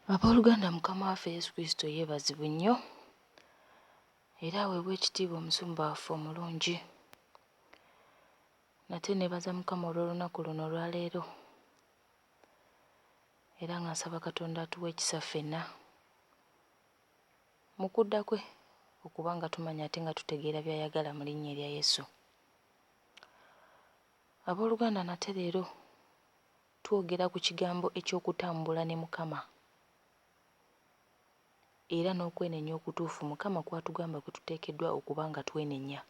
Abooluganda, Mukama waffe Yesu Kristo yeebazibwe nnyo era aweebwe ekitiibwa omusumba waffe omulungi. Nate neebaza Mukama olw'olunaku luno olwaleero era nga nsaba Katonda atuwa ekisa ffenna mu kudda kwe okuba nga tumanya ate nga tutegeera by'ayagala mu linnya erya Yesu. Abooluganda, nate leero twogera ku kigambo eky'okutambula ne Mukama era n'okwenenya okutuufu Mukama kw'atugamba kwe tuteekeddwa okuba nga twenenya.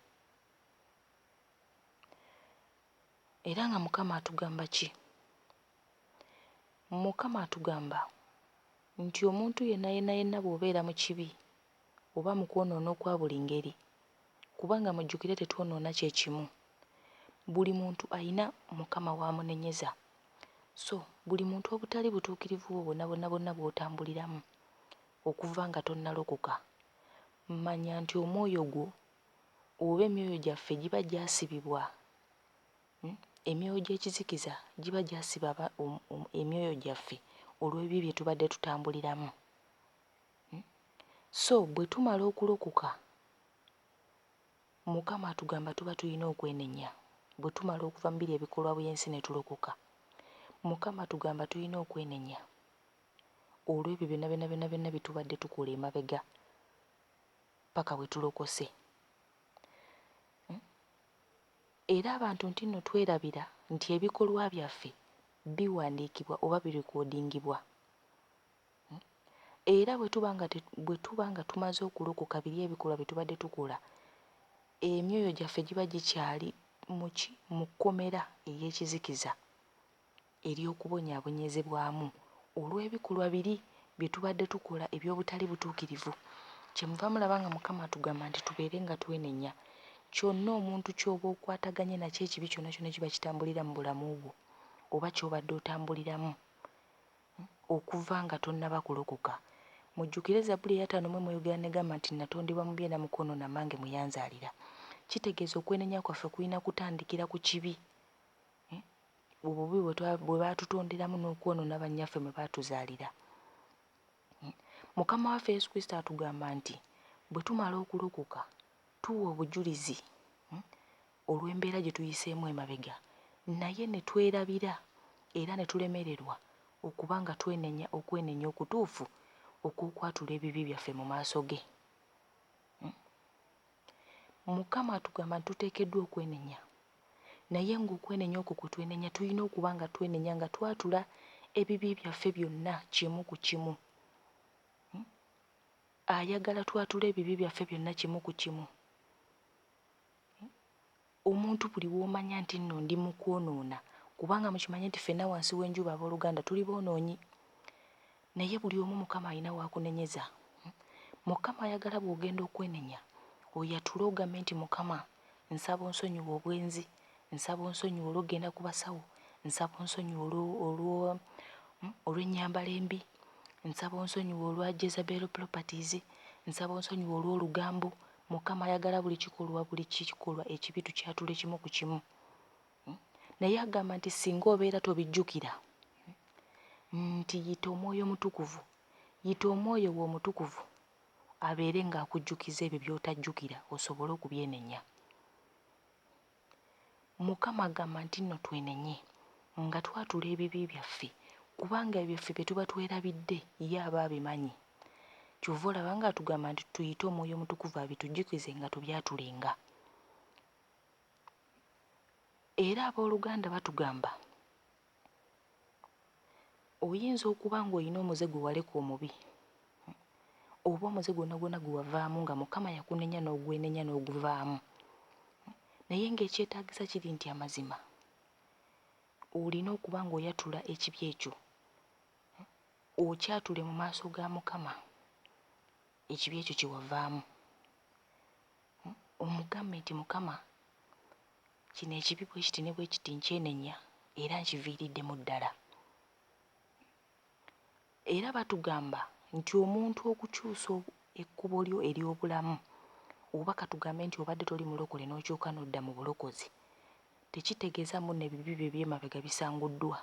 Era nga Mukama atugamba ki? Mukama atugamba nti omuntu yenna bw'obeera mu kibi oba mu kwonoona okwa buli ngeri, kubanga mujjukire tetwonoona kye kimu, buli muntu ayina Mukama w'amunenyeza. So buli muntu obutali butuukirivu bwo bwonna bw'otambuliramu okuva nga tonnalokoka, manya nti omwoyo gwo oba emyoyo gyaffe giba gyasibibwa, emyoyo gy'ekizikiza giba gyasiba emyoyo gyaffe olw'ebyo bye tubadde tutambuliramu. So bwe tumala okulokoka, Mukama atugamba tuba tulina okwenenya. Bwe tumala okuva mu biri ebikolwa by'ensi ne tulokoka, Mukama atugamba tulina okwenenya olw'ebyo byonna bitubadde tukola emabega paka bwe tulokose. Era abantu nti nno twerabira nti ebikolwa byaffe biwandiikibwa oba birikoodingibwa. Era bwe tuba nga tumaze okulokoka biri ebikolwa bye tubadde tukola, emyoyo gyaffe giba gikyali mu kkomera ey'ekizikiza ery'okubonyaabonyezebwamu olw'ebikolwa biri bye tubadde tukola eby'obutali butuukirivu. Kyemuva mulaba nga Mukama atugamba nti tubeere nga twenenya. Kyonna omuntu ky'oba okwataganye nakyo ekibi kyonna kiba kitambulira mu bulamu bwo oba ky'obadde otambuliramu okuva nga tonnaba kulokoka. Mujjukire Zabbuli 5:1 negamba nti natondebwa mu byenda mu kwonoona mmange mwe yanzaalira. Kitegeeza okwenenya kwaffe kulina kutandikira ku kibi, obubi bwe baatutonderamu n'okwonoona bannyaffe mwe baatuzaalira. Mukama waffe Yesu Kristo atugamba nti bwe tumala okulokoka tuwa obujulizi olw'embeera gye tuyiseemu emabega, naye ne twerabira era ne tulemererwa okuba nga okwenenya okutuufu okw'okwatula ebibi byaffe mu maaso ge. Mukama atugamba nti tuteekeddwa okwenenya, naye ng'okwenenya okwo kwe twenenya tulina okuba nga twenenya nga twatula ebibi byaffe byonna kimu ku kimu. Ayagala twatule ebibi byaffe byonna kimu ku kimu. Omuntu buli w'omanya nti nno ndi mu kwonoona, kubanga mukimanye nti ffenna wansi w'enjuba abooluganda tuli boonoonyi, naye buli omu Mukama alina waakunenyeza. Mukama ayagala bw'ogenda okwenenya oyatule ogambe nti Mukama nsaba onsonyiwa obwenzi, nsaba onsonyiwa olw'okgenda ku basawo, nsaba onsonyiwa olw'ennyambala embi, nsaba onsonyiwa olwa Jezebel Properties, nsaba onsonyiwa olw'olugambo. Mukama ayagala buli kikolwa ekibi tukyatule kimu ku kimu. Naye agamba nti singa obeera tobijjukira nti yita Omwoyo Mutukuvu, yita Omwoyo wo Omutukuvu abeere ng'akujjukiza ebyo by'otajjukira osobole okubyenenya. Mukama agamba nti nno twenenye nga twatula ebibi byaffe, kubanga ebyaffe bye tuba twerabidde ye aba abimanyi. Kyova olaba nga atugamba nti tuyite Omwoyo Mutukuvu abitujjukize nga tubyatulenga. Era abooluganda batugamba oyinza okuba ng'olina omuze gwe waleka omubi, oba omuze gwonna gwe wavaamu nga Mukama yakunenya n'ogwenenya n'oguvaamu, naye ng'ekyetaagisa kiri nti amazima olina okuba ng'oyatula ekibi ekyo, okyatule mu maaso ga Mukama ekibi ekyo kye wavaamu. Omugambe nti Mukama, kino ekibi bwe kiti ne bwe kiti nkyenenya era nkiviiriddemu ddala. Era batugamba nti omuntu okukyusa ekkubo lyo ery'obulamu, oba katugambe nti obadde toli mulokole n'okyuka n'odda mu bulokozi, tekitegeeza munno ebibi byo eby'emabega bisanguddwa.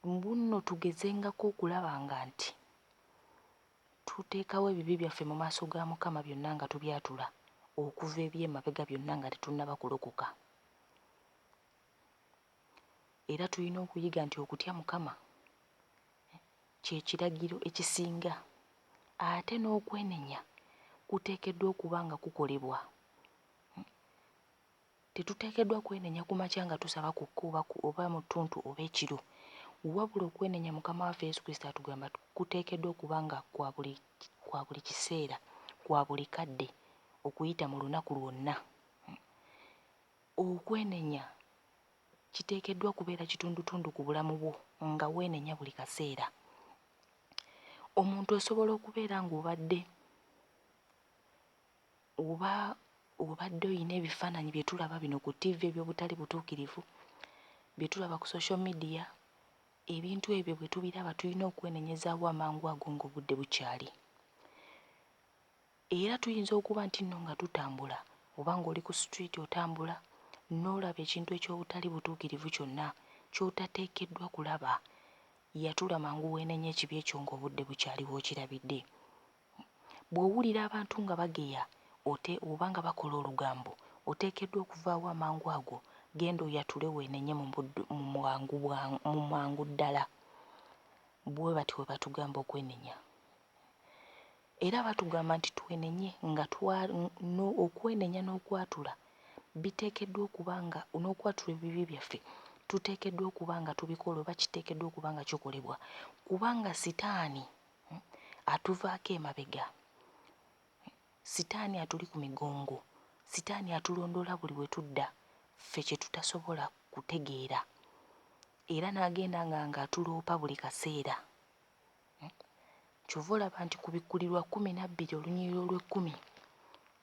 Mbuno tugezengako okulaba nga nti tuteekawo ebibi byaffe mu maaso ga Mukama byonna nga tubyatula okuva eby'emabega byonna nga tetunnaba kulokoka. Era tulina okuyiga nti okutya Mukama kye kiragiro ekisinga, ate n'okwenenya kuteekeddwa okuba nga kukolebwa. Tetuteekeddwa kwenenya ku makya nga tusaba kwokka oba mu ttuntu oba ekiro, wabula okwenenya Mukama waffe Yesu Kristo atugamba kuteekeddwa okuba nga kwa buli kiseera, kwa buli kadde, okuyita mu lunaku lwonna. Okwenenya kiteekeddwa kubeera kitundutundu ku bulamu bwo nga weenenya buli kaseera. Omuntu osobola okubeera ng'obadde oyina ebifaananyi bye tulaba bino ku ttivi eby'obutali butuukirivu, bye tulaba ku social media. Ebintu ebyo bwe tubiraba tulina okwenenyezaawo amangu ago ng'obudde bukyali. Era tuyinza okuba nti nno nga tutambula oba ng'oli ku street otambula n'olaba ekintu eky'obutali butuukirivu kyonna ky'otateekeddwa kulaba, yatula mangu weenenya ekibi ekyo ng'obudde bukyali w'okirabidde. Bw'owulira abantu nga bageya oba nga bakola olugambo, oteekeddwa okuvaawo amangu ago, genda oyatule weenenye mu mangu ddala. Bwe bati bwe batugamba okwenenya. Era batugamba nti twenenye nga okwenenya n'okwatula biteekeddwa okuba nga n'okwatula ebibi byaffe tuteekeddwa okuba nga tubikola oba kiteekeddwa okuba nga kikolebwa, kubanga Sitaani atuvaako emabega. Sitaani atuli ku migongo. Sitaani atulondoola buli we tudda ffe kye tutasobola kutegeera, era n'agenda nga atuloopa buli kaseera. Kyova olaba nti ku Bikkulirwa 12 olunyiriri olw'10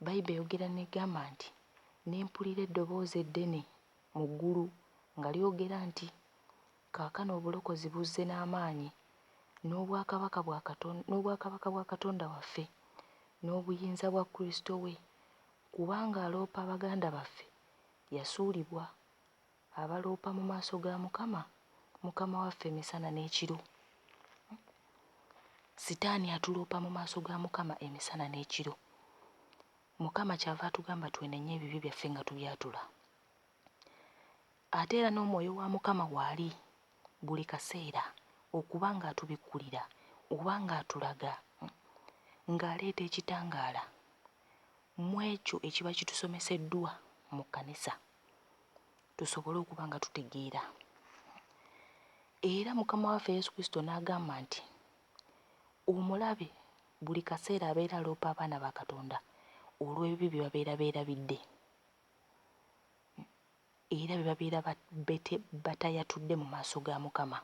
Bayibuli eyogera n'egamba nti ne mpulira eddoboozi eddene mu ggulu nga lyogera nti kaakano obulokozi buzze n'amaanyi n'obwakabaka bwa Katonda waffe n'obuyinza bwa Kristo we, kubanga aloopa baganda baffe yasuulibwa, abaloopa mu maaso ga Mukama, Mukama waffe emisana n'ekiro. Sitaani atuloopa mu maaso ga Mukama emisana n'ekiro. Mukama kyava atugamba twenenye ebibi byaffe nga tubyatula. Ate era n'Omwoyo wa Mukama waali buli kaseera okuba nga atubikkulira oba nga atulaga, ng'aleeta ekitangaala mu ekyo ekiba kitusomeseddwa mu kkanisa, tusobole okuba nga tutegeera. Era Mukama waffe Yesu Kristo n'agamba nti omulabe buli kaseera abeera aloopa abaana ba Katonda olw'ebibi bye babeera beerabidde, era bye babeera batayatudde mu maaso ga Mukama.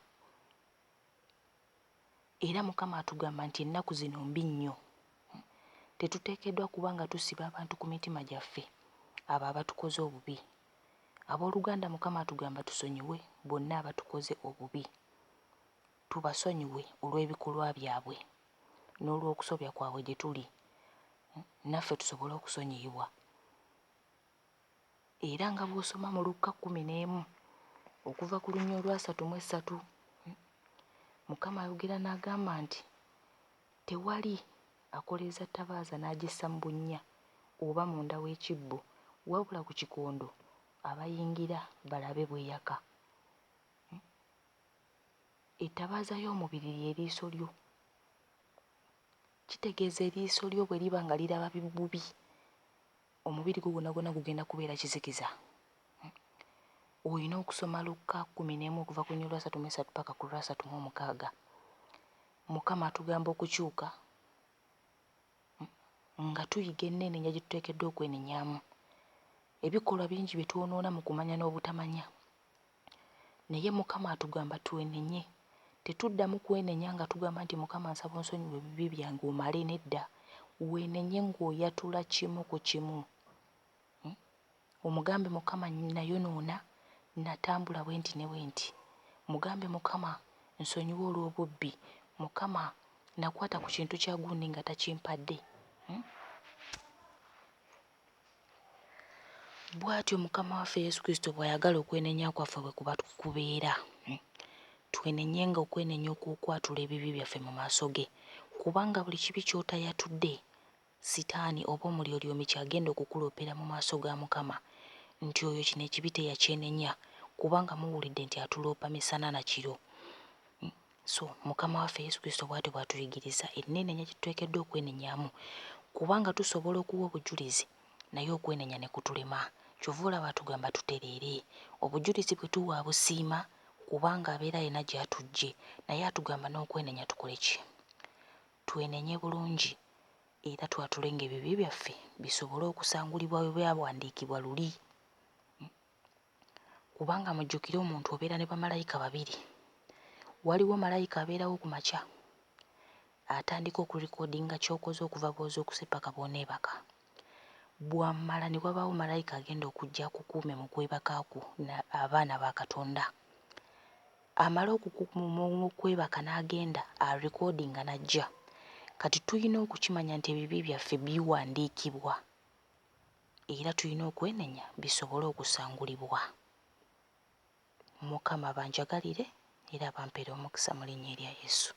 Era Mukama atugamba nti ennaku zino mbi nnyo. Tetuteekeddwa kuba nga tusiba abantu ku mitima gyaffe abo abatukoze obubi. Abooluganda Mukama atugamba tusonyiwe bonna abatukoze obubi. Tubasonyiwe olw'ebikolwa byabwe n'olw'okusobya kwabwe gye tuli, naffe tusobole okusonyiyibwa. Era nga bw'osoma mu Luka 11 okuva ku lunya olwa 3:3, Mukama ayogera n'agamba nti tewali akoleeza ttabaaza n'agissa mu bunnya oba munda w'ekibbo, wabula ku kikondo abayingira balabe bw'eyaka. Ettabaaza y'omubiri ly'eriiso lyo. Kitegeeza eriiso lyo bwe liba nga liraba bubi, omubiri gwo gwonna gugenda kubeera kizikiza. Olina okusoma Luka 11 okuva ku lunya olwa 3:3 paka ku lwa 3:6. Mukama atugamba okukyuka nga tuyiga enneenenya gye tuteekeddwa okwenenyaamu. Ebikolwa bingi bye twonoona mu kumanya n'obutamanya, naye Mukama atugamba twenenye. Tetuddamu kwenenya nga tugamba nti Mukama nsaba onsonyiwe ebibi byange omale, nedda. Weenenye ng'oyatula kimu ku kimu. Omugambe Mukama nayonoona, natambula bwe nti ne bwe nti. Mugambe Mukama nsonyiwe olw'obubbi. Mukama nakwata ku kintu kya gundi nga takimpadde. Bw'atyo Mukama waffe Yesu Kristo bw'ayagala okwenenya kwaffe bwe kuba kubeera. twenenyenga okwenenya okwokwatula ebibi byaffe mu maaso ge, kubanga buli kibi ky'otayatudde sitaani oba omulyolyomi kyagenda okukuloopera mu maaso ga Mukama nti oyo kino ekibi teyakyenenya, kubanga muwulidde nti atuloopa misana na kiro. So Mukama waffe Yesu Kristo bw'atyo bw'atuyigiriza ennenenya kye tuteekeddwa okwenenyaamu, kubanga tusobola okuwa obujulizi naye okwenenya ne kutulema. Kyova olaba atugamba tutereere. Obujulizi bwe tuwa abusiima kubanga abeera yena gy'atujje, naye atugamba n'okwenenya tukole ki? Twenenye bulungi era twatulenga ebibi byaffe bisobole okusangulibwa bwe byawandiikibwa luli. Kubanga mujjukire omuntu obeera ne bamalayika babiri. Waliwo malayika abeerawo ku makya atandika okulikoodinga ky'okoze okuva bw'ozuukuse paka bw'oneebaka. Bw'ammala ne wabaawo malayika agenda okujja akukuume mu kwebaka kwo abaana ba Katonda. Amala mu kwebaka n'agenda alikoodinga n'ajja. Kati tulina okukimanya nti ebibi byaffe biwandiikibwa era tulina okwenenya bisobole okusangulibwa. Mukama banjagalire era bampeere omukisa mu linnya erya Yesu.